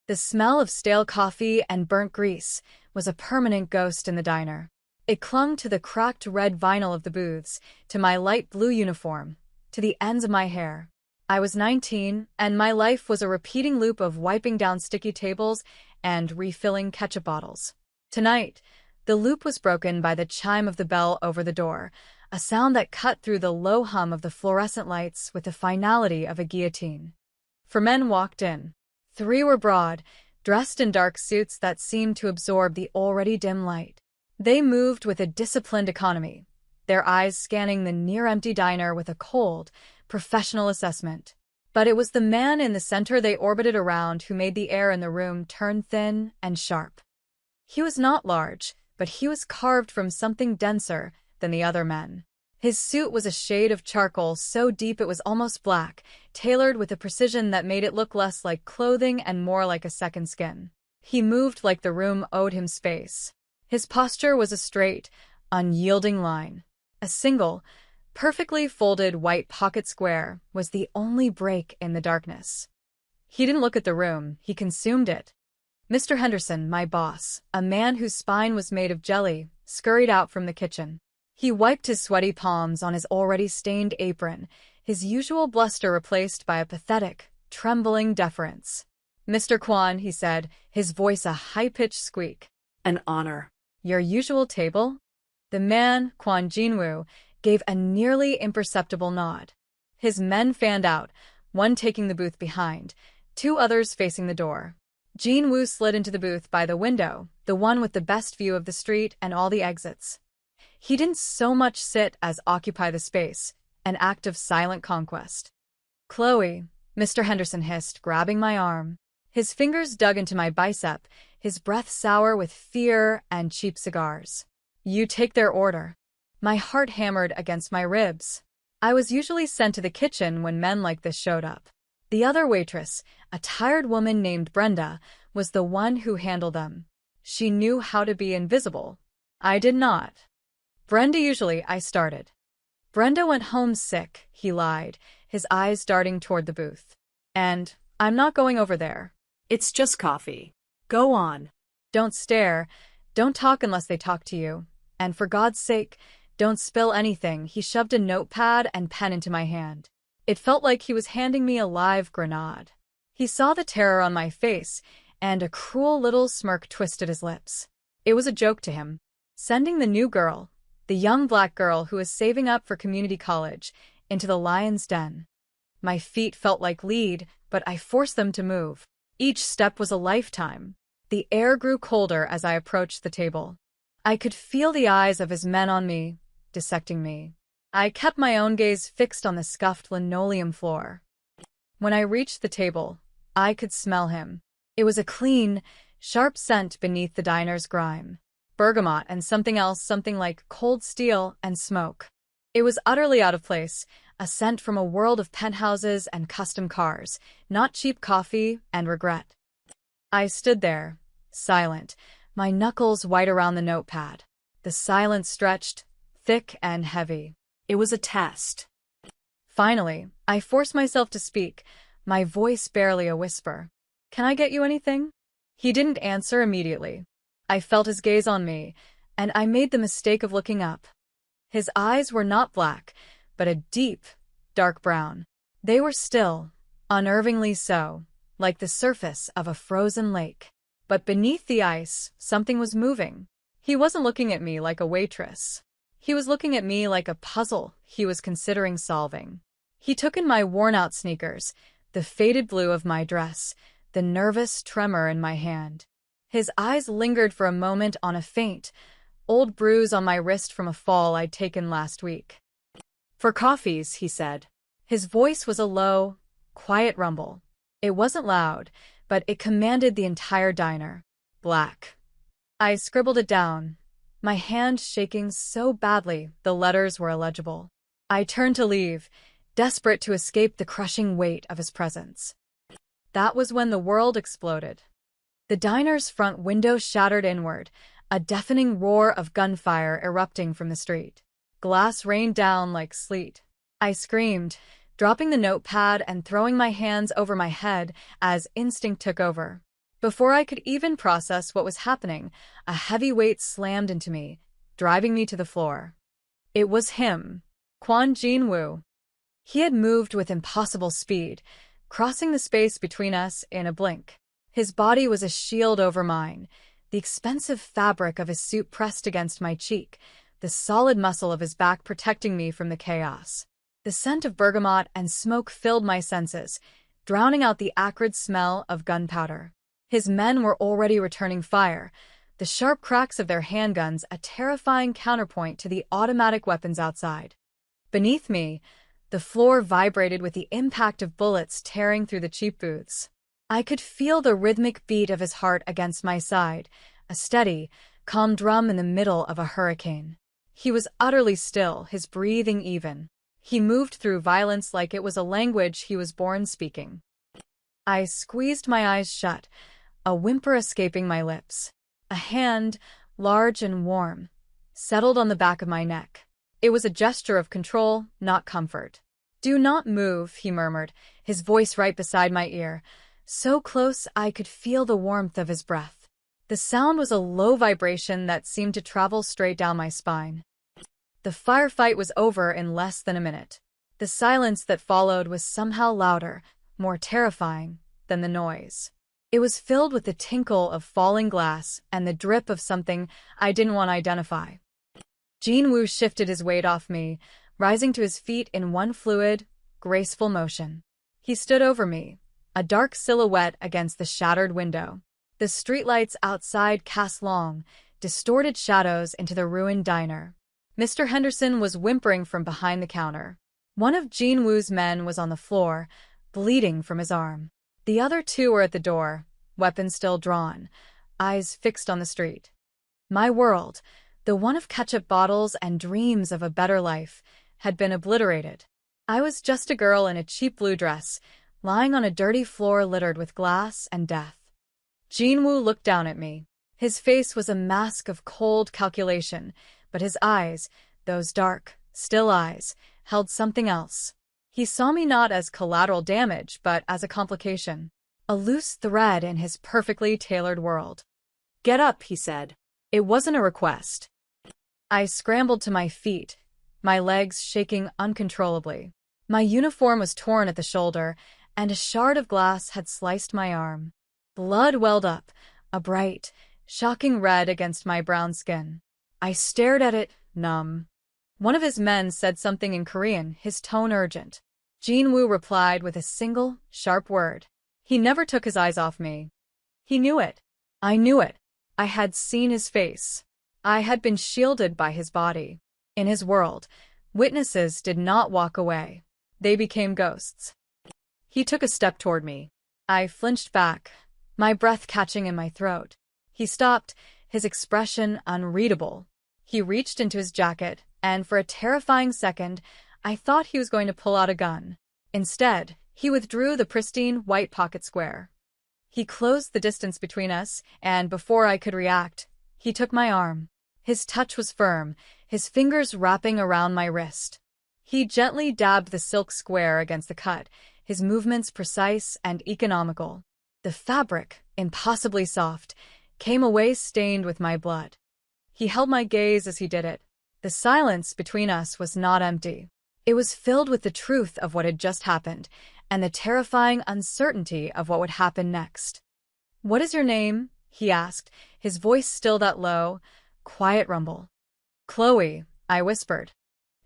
The smell of stale coffee and burnt grease was a permanent ghost in the diner. It clung to the cracked red vinyl of the booths, to my light blue uniform, to the ends of my hair. I was 19, and my life was a repeating loop of wiping down sticky tables and refilling ketchup bottles. Tonight, the loop was broken by the chime of the bell over the door, a sound that cut through the low hum of the fluorescent lights with the finality of a guillotine. 4 men walked in. 3 were broad, dressed in dark suits that seemed to absorb the already dim light. They moved with a disciplined economy, their eyes scanning the near-empty diner with a cold, professional assessment. But it was the man in the center they orbited around who made the air in the room turn thin and sharp. He was not large, but he was carved from something denser than the other men. His suit was a shade of charcoal so deep it was almost black, tailored with a precision that made it look less like clothing and more like a second skin. He moved like the room owed him space. His posture was a straight, unyielding line. A single, perfectly folded white pocket square was the only break in the darkness. He didn't look at the room, he consumed it. Mr. Henderson, my boss, a man whose spine was made of jelly, scurried out from the kitchen. He wiped his sweaty palms on his already stained apron, his usual bluster replaced by a pathetic, trembling deference. "Mr. Kwan," he said, his voice a high-pitched squeak. "An honor." "Your usual table?" The man, Kwan Jinwoo, gave a nearly imperceptible nod. His men fanned out, one taking the booth behind, 2 others facing the door. Jinwoo slid into the booth by the window, the one with the best view of the street and all the exits. He didn't so much sit as occupy the space, an act of silent conquest. "Chloe," Mr. Henderson hissed, grabbing my arm. His fingers dug into my bicep, his breath sour with fear and cheap cigars. "You take their order." My heart hammered against my ribs. I was usually sent to the kitchen when men like this showed up. The other waitress, a tired woman named Brenda, was the one who handled them. She knew how to be invisible. I did not. "Brenda usually," I started. "Brenda went home sick," he lied, his eyes darting toward the booth. "And I'm not going over there." "It's just coffee. Go on." "Don't stare. Don't talk unless they talk to you. And for God's sake, don't spill anything." He shoved a notepad and pen into my hand. It felt like he was handing me a live grenade. He saw the terror on my face, and a cruel little smirk twisted his lips. It was a joke to him. Sending the new girl, the young black girl who was saving up for community college, into the lion's den. My feet felt like lead, but I forced them to move. Each step was a lifetime. The air grew colder as I approached the table. I could feel the eyes of his men on me, dissecting me. I kept my own gaze fixed on the scuffed linoleum floor. When I reached the table, I could smell him. It was a clean, sharp scent beneath the diner's grime. Bergamot and something else, something like cold steel and smoke. It was utterly out of place, a scent from a world of penthouses and custom cars, not cheap coffee and regret. I stood there, silent, my knuckles white around the notepad. The silence stretched, thick and heavy. It was a test. Finally, I forced myself to speak, my voice barely a whisper. "Can I get you anything?" He didn't answer immediately. I felt his gaze on me, and I made the mistake of looking up. His eyes were not black, but a deep, dark brown. They were still, unnervingly so, like the surface of a frozen lake. But beneath the ice, something was moving. He wasn't looking at me like a waitress. He was looking at me like a puzzle he was considering solving. He took in my worn-out sneakers, the faded blue of my dress, the nervous tremor in my hand. His eyes lingered for a moment on a faint, old bruise on my wrist from a fall I'd taken last week. "For coffees," he said. His voice was a low, quiet rumble. It wasn't loud, but it commanded the entire diner. "Black." I scribbled it down, my hand shaking so badly the letters were illegible. I turned to leave, desperate to escape the crushing weight of his presence. That was when the world exploded. The diner's front window shattered inward, a deafening roar of gunfire erupting from the street. Glass rained down like sleet. I screamed, dropping the notepad and throwing my hands over my head as instinct took over. Before I could even process what was happening, a heavy weight slammed into me, driving me to the floor. It was him, Kwon Jin-woo. He had moved with impossible speed, crossing the space between us in a blink. His body was a shield over mine, the expensive fabric of his suit pressed against my cheek, the solid muscle of his back protecting me from the chaos. The scent of bergamot and smoke filled my senses, drowning out the acrid smell of gunpowder. His men were already returning fire, the sharp cracks of their handguns a terrifying counterpoint to the automatic weapons outside. Beneath me, the floor vibrated with the impact of bullets tearing through the cheap booths. I could feel the rhythmic beat of his heart against my side, a steady, calm drum in the middle of a hurricane. He was utterly still, his breathing even. He moved through violence like it was a language he was born speaking. I squeezed my eyes shut, a whimper escaping my lips. A hand, large and warm, settled on the back of my neck. It was a gesture of control, not comfort. "Do not move," he murmured, his voice right beside my ear, so close I could feel the warmth of his breath. The sound was a low vibration that seemed to travel straight down my spine. The firefight was over in less than a minute. The silence that followed was somehow louder, more terrifying than the noise. It was filled with the tinkle of falling glass and the drip of something I didn't want to identify. Jin-woo shifted his weight off me, rising to his feet in one fluid, graceful motion. He stood over me, a dark silhouette against the shattered window. The streetlights outside cast long, distorted shadows into the ruined diner. Mr. Henderson was whimpering from behind the counter. One of Jin-woo's men was on the floor, bleeding from his arm. The other two were at the door, weapons still drawn, eyes fixed on the street. My world, the one of ketchup bottles and dreams of a better life, had been obliterated. I was just a girl in a cheap blue dress, lying on a dirty floor littered with glass and death. Jin-woo looked down at me. His face was a mask of cold calculation, but his eyes, those dark, still eyes, held something else. He saw me not as collateral damage, but as a complication, a loose thread in his perfectly tailored world. "Get up," he said. It wasn't a request. I scrambled to my feet, my legs shaking uncontrollably. My uniform was torn at the shoulder, and a shard of glass had sliced my arm. Blood welled up, a bright, shocking red against my brown skin. I stared at it, numb. One of his men said something in Korean, his tone urgent. Jin-woo replied with a single, sharp word. He never took his eyes off me. He knew it. I knew it. I had seen his face. I had been shielded by his body. In his world, witnesses did not walk away. They became ghosts. He took a step toward me. I flinched back, my breath catching in my throat. He stopped, his expression unreadable. He reached into his jacket, and for a terrifying second, I thought he was going to pull out a gun. Instead, he withdrew the pristine white pocket square. He closed the distance between us, and before I could react, he took my arm. His touch was firm, his fingers wrapping around my wrist. He gently dabbed the silk square against the cut, his movements precise and economical. The fabric, impossibly soft, came away stained with my blood. He held my gaze as he did it. The silence between us was not empty. It was filled with the truth of what had just happened, and the terrifying uncertainty of what would happen next. "What is your name?" he asked, his voice still that low, quiet rumble. "Chloe," I whispered.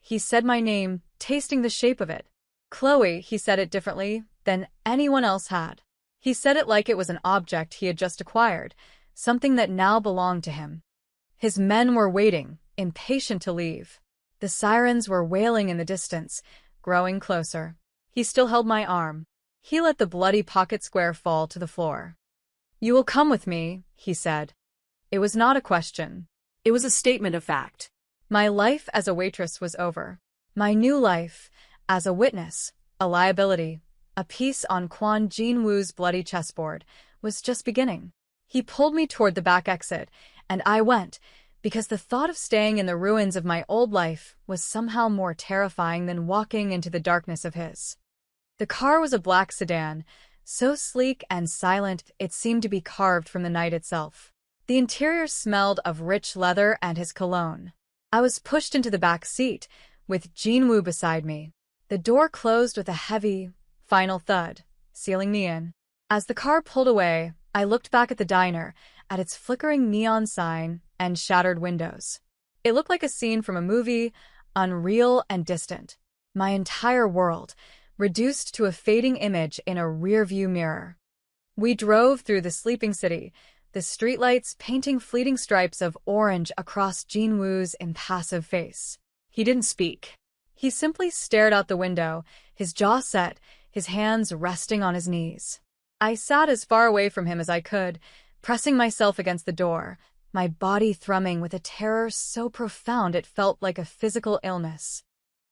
He said my name, tasting the shape of it. Chloe, he said it differently than anyone else had. He said it like it was an object he had just acquired, something that now belonged to him. His men were waiting, impatient to leave. The sirens were wailing in the distance, growing closer. He still held my arm. He let the bloody pocket square fall to the floor. "You will come with me," he said. It was not a question. It was a statement of fact. My life as a waitress was over. My new life, as a witness, a liability, a piece on Kwon Jin-woo's bloody chessboard, was just beginning. He pulled me toward the back exit, and I went, because the thought of staying in the ruins of my old life was somehow more terrifying than walking into the darkness of his. The car was a black sedan, so sleek and silent it seemed to be carved from the night itself. The interior smelled of rich leather and his cologne. I was pushed into the back seat, with Jinwoo beside me. The door closed with a heavy, final thud, sealing me in. As the car pulled away, I looked back at the diner, at its flickering neon sign and shattered windows. It looked like a scene from a movie, unreal and distant. My entire world, reduced to a fading image in a rearview mirror. We drove through the sleeping city, the streetlights painting fleeting stripes of orange across Jinwoo's impassive face. He didn't speak. He simply stared out the window, his jaw set, his hands resting on his knees. I sat as far away from him as I could, pressing myself against the door, my body thrumming with a terror so profound it felt like a physical illness.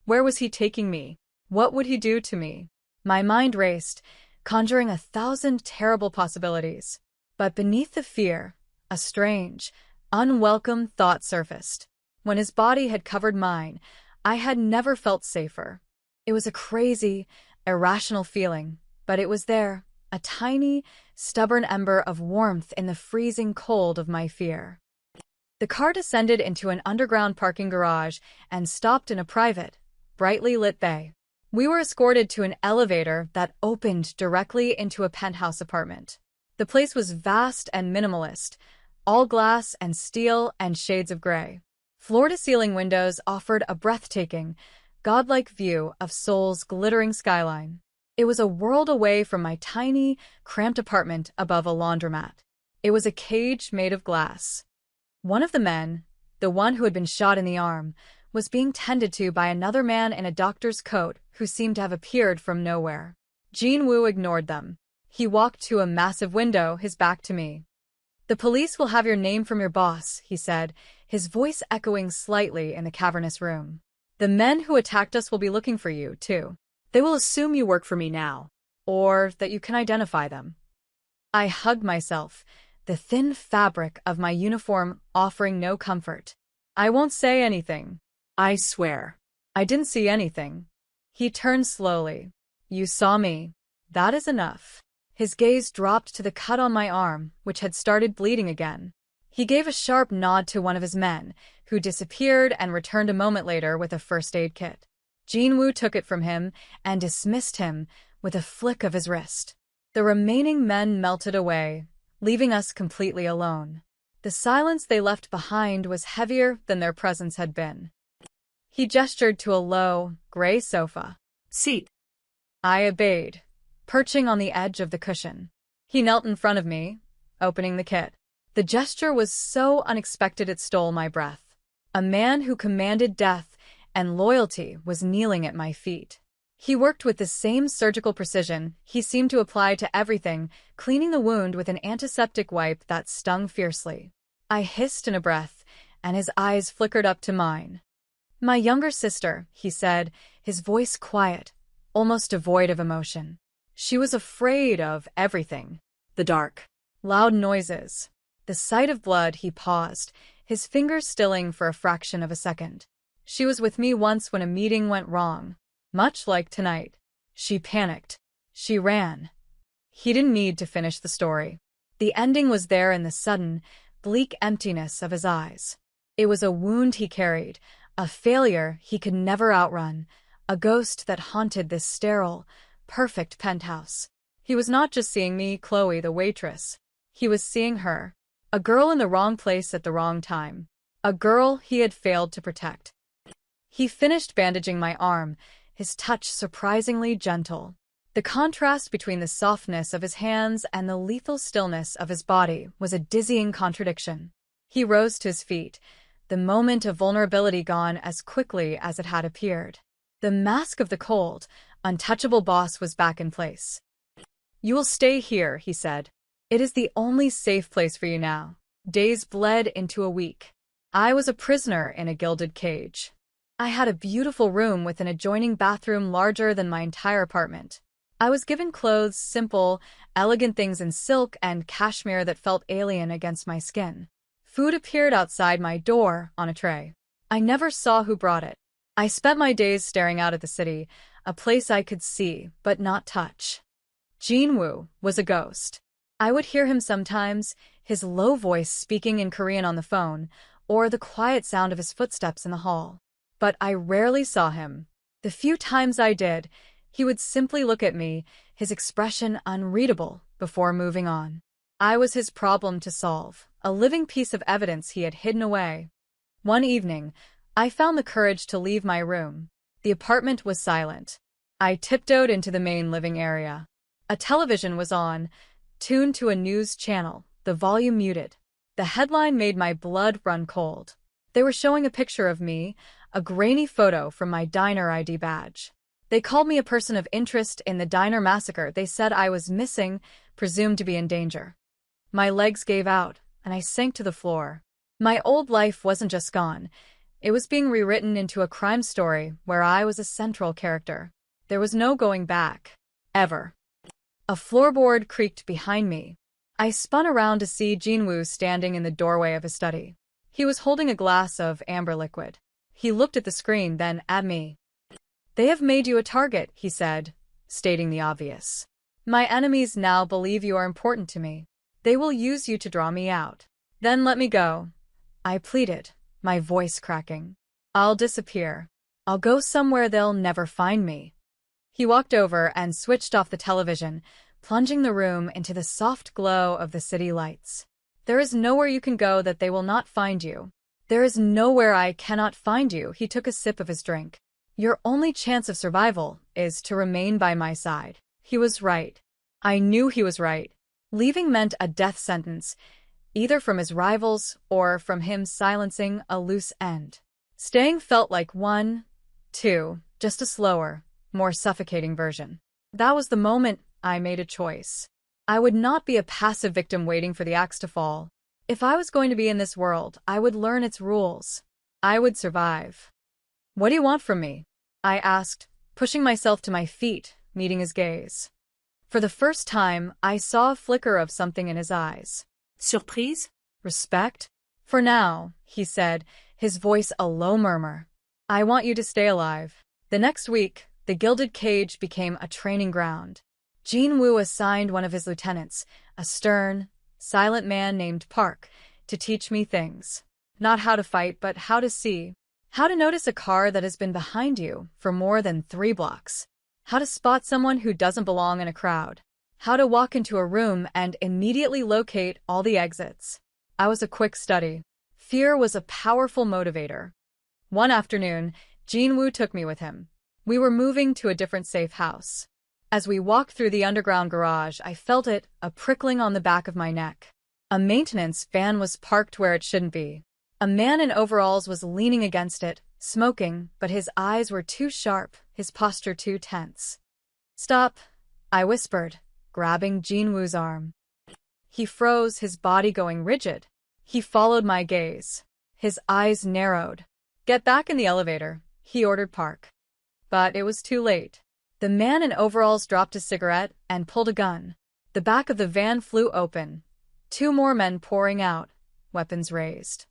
Where was he taking me? What would he do to me? My mind raced, conjuring 1,000 terrible possibilities. But beneath the fear, a strange, unwelcome thought surfaced. When his body had covered mine, I had never felt safer. It was a crazy, irrational feeling, but it was there, a tiny, stubborn ember of warmth in the freezing cold of my fear. The car descended into an underground parking garage and stopped in a private, brightly lit bay. We were escorted to an elevator that opened directly into a penthouse apartment. The place was vast and minimalist, all glass and steel and shades of gray. Floor-to-ceiling windows offered a breathtaking, godlike view of Seoul's glittering skyline. It was a world away from my tiny, cramped apartment above a laundromat. It was a cage made of glass. One of the men, the one who had been shot in the arm, was being tended to by another man in a doctor's coat who seemed to have appeared from nowhere. Jinwoo ignored them. He walked to a massive window, his back to me. "The police will have your name from your boss," he said, his voice echoing slightly in the cavernous room. "The men who attacked us will be looking for you, too. They will assume you work for me now, or that you can identify them." I hugged myself, the thin fabric of my uniform offering no comfort. "I won't say anything. I swear. I didn't see anything." He turned slowly. "You saw me. That is enough." His gaze dropped to the cut on my arm, which had started bleeding again. He gave a sharp nod to one of his men, who disappeared and returned a moment later with a first aid kit. Jinwoo took it from him and dismissed him with a flick of his wrist. The remaining men melted away, leaving us completely alone. The silence they left behind was heavier than their presence had been. He gestured to a low, gray sofa. "Seat." I obeyed, perching on the edge of the cushion. He knelt in front of me, opening the kit. The gesture was so unexpected it stole my breath. A man who commanded death and loyalty was kneeling at my feet. He worked with the same surgical precision he seemed to apply to everything, cleaning the wound with an antiseptic wipe that stung fiercely. I hissed in a breath, and his eyes flickered up to mine. "My younger sister," he said, his voice quiet, almost devoid of emotion. "She was afraid of everything. The dark. Loud noises. The sight of blood." He paused, his fingers stilling for a fraction of a second. "She was with me once when a meeting went wrong. Much like tonight. She panicked. She ran." He didn't need to finish the story. The ending was there in the sudden, bleak emptiness of his eyes. It was a wound he carried, a failure he could never outrun, a ghost that haunted this sterile, perfect penthouse. He was not just seeing me, Chloe, the waitress. He was seeing her. A girl in the wrong place at the wrong time. A girl he had failed to protect. He finished bandaging my arm, his touch surprisingly gentle. The contrast between the softness of his hands and the lethal stillness of his body was a dizzying contradiction. He rose to his feet, the moment of vulnerability gone as quickly as it had appeared. The mask of the cold, untouchable boss was back in place. "You will stay here," he said. "It is the only safe place for you now." Days bled into a week. I was a prisoner in a gilded cage. I had a beautiful room with an adjoining bathroom larger than my entire apartment. I was given clothes, simple, elegant things in silk and cashmere that felt alien against my skin. Food appeared outside my door on a tray. I never saw who brought it. I spent my days staring out at the city, a place I could see but not touch. Jinwoo was a ghost. I would hear him sometimes, his low voice speaking in Korean on the phone, or the quiet sound of his footsteps in the hall. But I rarely saw him. The few times I did, he would simply look at me, his expression unreadable, before moving on. I was his problem to solve, a living piece of evidence he had hidden away. One evening, I found the courage to leave my room. The apartment was silent. I tiptoed into the main living area. A television was on, tuned to a news channel, the volume muted. The headline made my blood run cold. They were showing a picture of me, a grainy photo from my diner ID badge. They called me a person of interest in the diner massacre. They said I was missing, presumed to be in danger. My legs gave out, and I sank to the floor. My old life wasn't just gone. It was being rewritten into a crime story where I was a central character. There was no going back. Ever. A floorboard creaked behind me. I spun around to see Jinwoo standing in the doorway of his study. He was holding a glass of amber liquid. He looked at the screen, then at me. "They have made you a target," he said, stating the obvious. "My enemies now believe you are important to me. They will use you to draw me out. Then let me go," I pleaded, my voice cracking. "I'll disappear. I'll go somewhere they'll never find me." He walked over and switched off the television, plunging the room into the soft glow of the city lights. "There is nowhere you can go that they will not find you. There is nowhere I cannot find you." He took a sip of his drink. "Your only chance of survival is to remain by my side." He was right. I knew he was right. Leaving meant a death sentence, either from his rivals or from him silencing a loose end. Staying felt like just a slower, more suffocating version. That was the moment I made a choice. I would not be a passive victim waiting for the axe to fall. If I was going to be in this world, I would learn its rules. I would survive. "What do you want from me?" I asked, pushing myself to my feet, meeting his gaze. For the first time, I saw a flicker of something in his eyes. Surprise? "Respect?" "For now," he said, his voice a low murmur. "I want you to stay alive." The next week, the Gilded Cage became a training ground. Jinwoo assigned one of his lieutenants, a stern, silent man named Park, to teach me things. Not how to fight, but how to see. How to notice a car that has been behind you for more than 3 blocks. How to spot someone who doesn't belong in a crowd. How to walk into a room and immediately locate all the exits. I was a quick study. Fear was a powerful motivator. One afternoon, Jinwoo took me with him. We were moving to a different safe house. As we walked through the underground garage, I felt it, a prickling on the back of my neck. A maintenance van was parked where it shouldn't be. A man in overalls was leaning against it, smoking, but his eyes were too sharp, his posture too tense. "Stop," I whispered, grabbing Jinwoo's arm. He froze, his body going rigid. He followed my gaze. His eyes narrowed. "Get back in the elevator," he ordered Park. But it was too late. The man in overalls dropped a cigarette and pulled a gun. The back of the van flew open. 2 more men pouring out, weapons raised.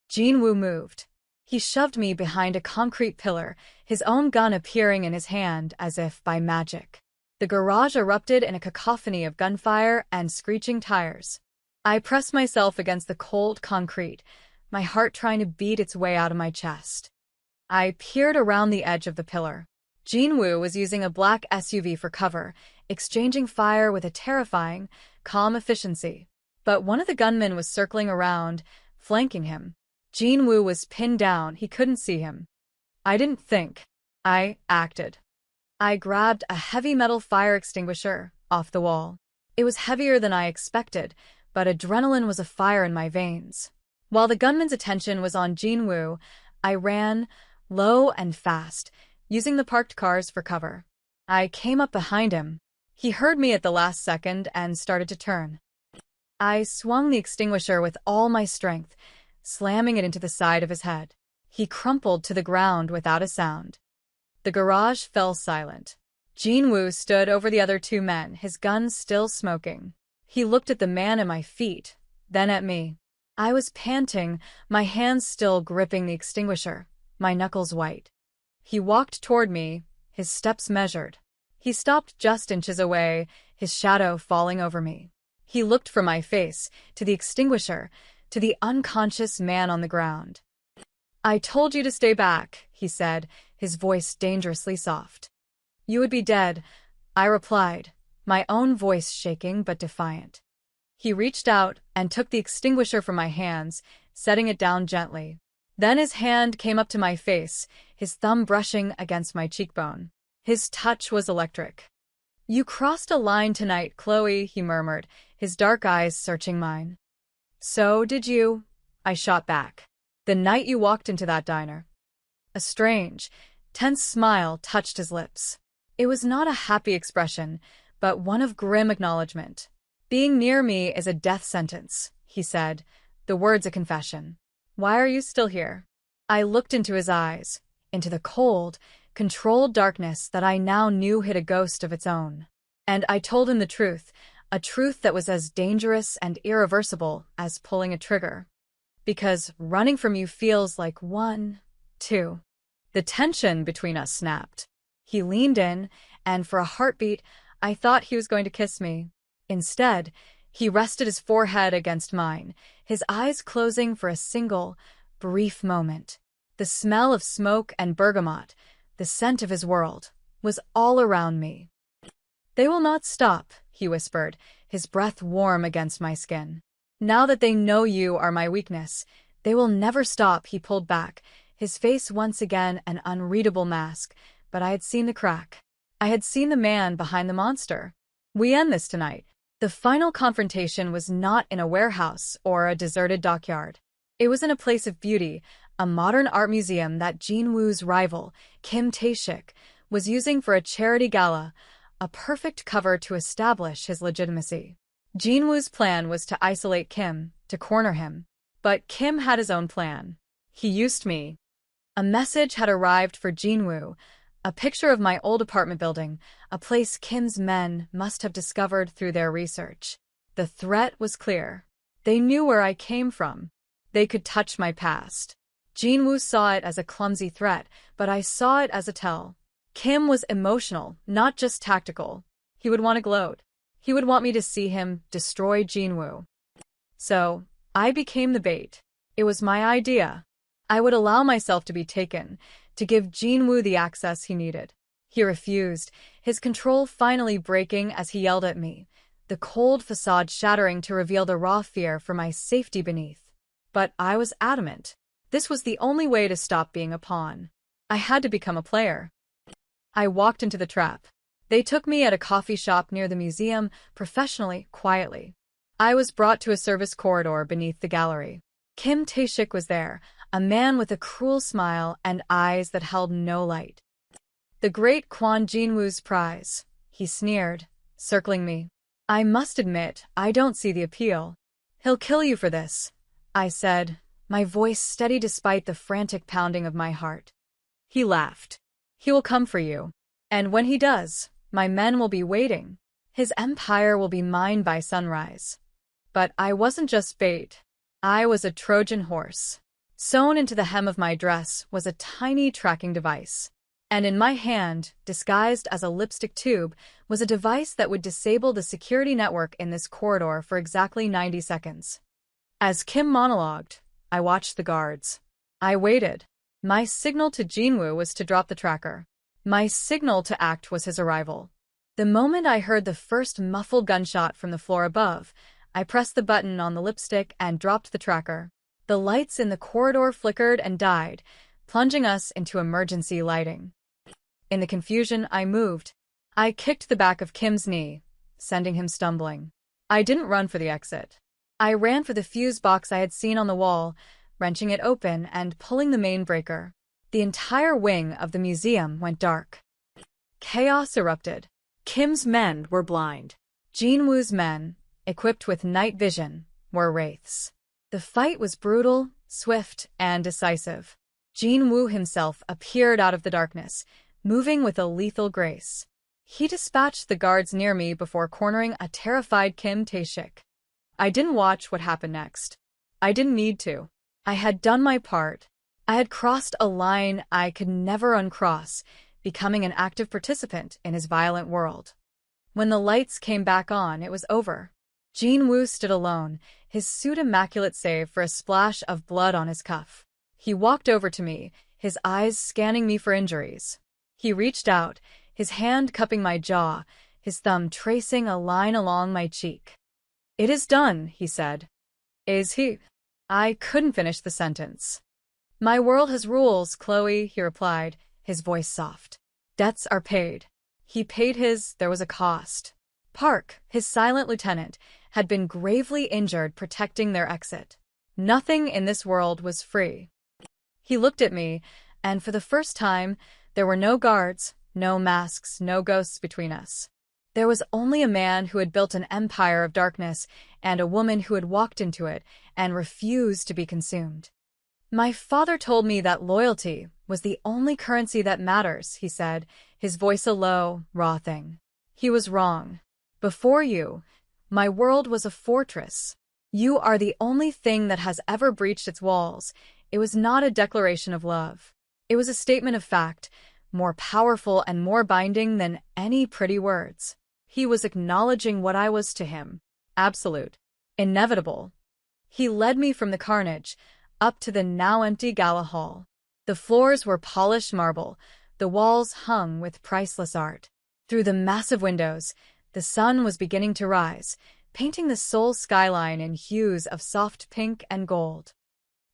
Jinwoo moved. He shoved me behind a concrete pillar, his own gun appearing in his hand as if by magic. The garage erupted in a cacophony of gunfire and screeching tires. I pressed myself against the cold concrete, my heart trying to beat its way out of my chest. I peered around the edge of the pillar. Jinwoo was using a black SUV for cover, exchanging fire with a terrifying, calm efficiency. But one of the gunmen was circling around, flanking him. Jinwoo was pinned down, he couldn't see him. I didn't think. I acted. I grabbed a heavy metal fire extinguisher off the wall. It was heavier than I expected, but adrenaline was afire in my veins. While the gunman's attention was on Jinwoo, I ran, low and fast, using the parked cars for cover. I came up behind him. He heard me at the last second and started to turn. I swung the extinguisher with all my strength, slamming it into the side of his head. He crumpled to the ground without a sound. The garage fell silent. Jinwoo stood over the other 2 men, his gun still smoking. He looked at the man at my feet, then at me. I was panting, my hands still gripping the extinguisher, my knuckles white. He walked toward me, his steps measured. He stopped just inches away, his shadow falling over me. He looked from my face, to the extinguisher, to the unconscious man on the ground. "I told you to stay back," he said, his voice dangerously soft. "You would be dead," I replied, my own voice shaking but defiant. He reached out and took the extinguisher from my hands, setting it down gently. Then his hand came up to my face, his thumb brushing against my cheekbone. His touch was electric. "You crossed a line tonight, Chloe," he murmured, his dark eyes searching mine. "So did you," I shot back. "The night you walked into that diner." A strange, tense smile touched his lips. It was not a happy expression, but one of grim acknowledgement. "Being near me is a death sentence," he said, the words a confession. "Why are you still here?" I looked into his eyes, into the cold, controlled darkness that I now knew hid a ghost of its own. And I told him the truth, a truth that was as dangerous and irreversible as pulling a trigger. "Because running from you feels like 1, 2. The tension between us snapped. He leaned in, and for a heartbeat, I thought he was going to kiss me. Instead, he rested his forehead against mine, his eyes closing for a single, brief moment. The smell of smoke and bergamot, the scent of his world, was all around me. "They will not stop," he whispered, his breath warm against my skin. "Now that they know you are my weakness, they will never stop." He pulled back, his face once again an unreadable mask, but I had seen the crack. I had seen the man behind the monster. "We end this tonight." The final confrontation was not in a warehouse or a deserted dockyard. It was in a place of beauty, a modern art museum that Jean Woo's rival, Kim Tae-shik, was using for a charity gala, a perfect cover to establish his legitimacy. Jean Woo's plan was to isolate Kim, to corner him. But Kim had his own plan. He used me. A message had arrived for Jean Woo, a picture of my old apartment building, a place Kim's men must have discovered through their research. The threat was clear. They knew where I came from. They could touch my past. Jean Woo saw it as a clumsy threat, but I saw it as a tell. Kim was emotional, not just tactical. He would want to gloat. He would want me to see him destroy Jean Woo. So, I became the bait. It was my idea. I would allow myself to be taken, to give Jean Woo the access he needed. He refused, his control finally breaking as he yelled at me, the cold facade shattering to reveal the raw fear for my safety beneath. But I was adamant. This was the only way to stop being a pawn. I had to become a player. I walked into the trap. They took me at a coffee shop near the museum, professionally, quietly. I was brought to a service corridor beneath the gallery. Kim Tae-shik was there, a man with a cruel smile and eyes that held no light. "The great Kwon Jinwoo's prize," he sneered, circling me. "I must admit, I don't see the appeal." "He'll kill you for this," I said, my voice steady despite the frantic pounding of my heart. He laughed. "He will come for you. And when he does, my men will be waiting. His empire will be mine by sunrise." But I wasn't just bait. I was a Trojan horse. Sewn into the hem of my dress was a tiny tracking device. And in my hand, disguised as a lipstick tube, was a device that would disable the security network in this corridor for exactly 90 seconds. As Kim monologued, I watched the guards. I waited. My signal to Jinwoo was to drop the tracker. My signal to act was his arrival. The moment I heard the first muffled gunshot from the floor above, I pressed the button on the lipstick and dropped the tracker. The lights in the corridor flickered and died, plunging us into emergency lighting. In the confusion, I moved. I kicked the back of Kim's knee, sending him stumbling. I didn't run for the exit. I ran for the fuse box I had seen on the wall, wrenching it open and pulling the main breaker. The entire wing of the museum went dark. Chaos erupted. Kim's men were blind. Jean Woo's men, equipped with night vision, were wraiths. The fight was brutal, swift, and decisive. Jean Woo himself appeared out of the darkness, moving with a lethal grace. He dispatched the guards near me before cornering a terrified Kim Tae-shik. I didn't watch what happened next. I didn't need to. I had done my part. I had crossed a line I could never uncross, becoming an active participant in his violent world. When the lights came back on, it was over. Jin-woo stood alone, his suit immaculate save for a splash of blood on his cuff. He walked over to me, his eyes scanning me for injuries. He reached out, his hand cupping my jaw, his thumb tracing a line along my cheek. "It is done," he said. "Is he?" I couldn't finish the sentence. "My world has rules, Chloe," he replied, his voice soft. "Debts are paid." He paid his, there was a cost. Park, his silent lieutenant, had been gravely injured protecting their exit. Nothing in this world was free. He looked at me, and for the first time, there were no guards, no masks, no ghosts between us. There was only a man who had built an empire of darkness and a woman who had walked into it and refused to be consumed. "My father told me that loyalty was the only currency that matters," he said, his voice a low, raw thing. He was wrong. Before you, my world was a fortress. You are the only thing that has ever breached its walls. It was not a declaration of love. It was a statement of fact, more powerful and more binding than any pretty words. He was acknowledging what I was to him. Absolute. Inevitable. He led me from the carnage, up to the now empty gala hall. The floors were polished marble, the walls hung with priceless art. Through the massive windows, the sun was beginning to rise, painting the Seoul skyline in hues of soft pink and gold.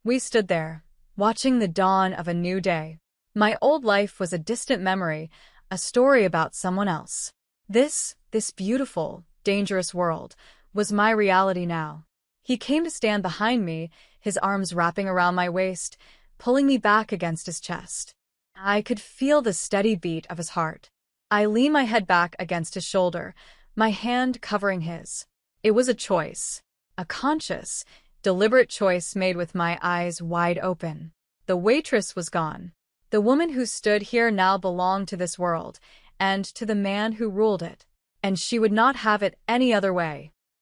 We stood there, watching the dawn of a new day. My old life was a distant memory, a story about someone else. This beautiful, dangerous world was my reality now. He came to stand behind me, his arms wrapping around my waist, pulling me back against his chest. I could feel the steady beat of his heart. I leaned my head back against his shoulder, my hand covering his. It was a choice, a conscious, deliberate choice made with my eyes wide open. The waitress was gone. The woman who stood here now belonged to this world, and to the man who ruled it. And she would not have it any other way.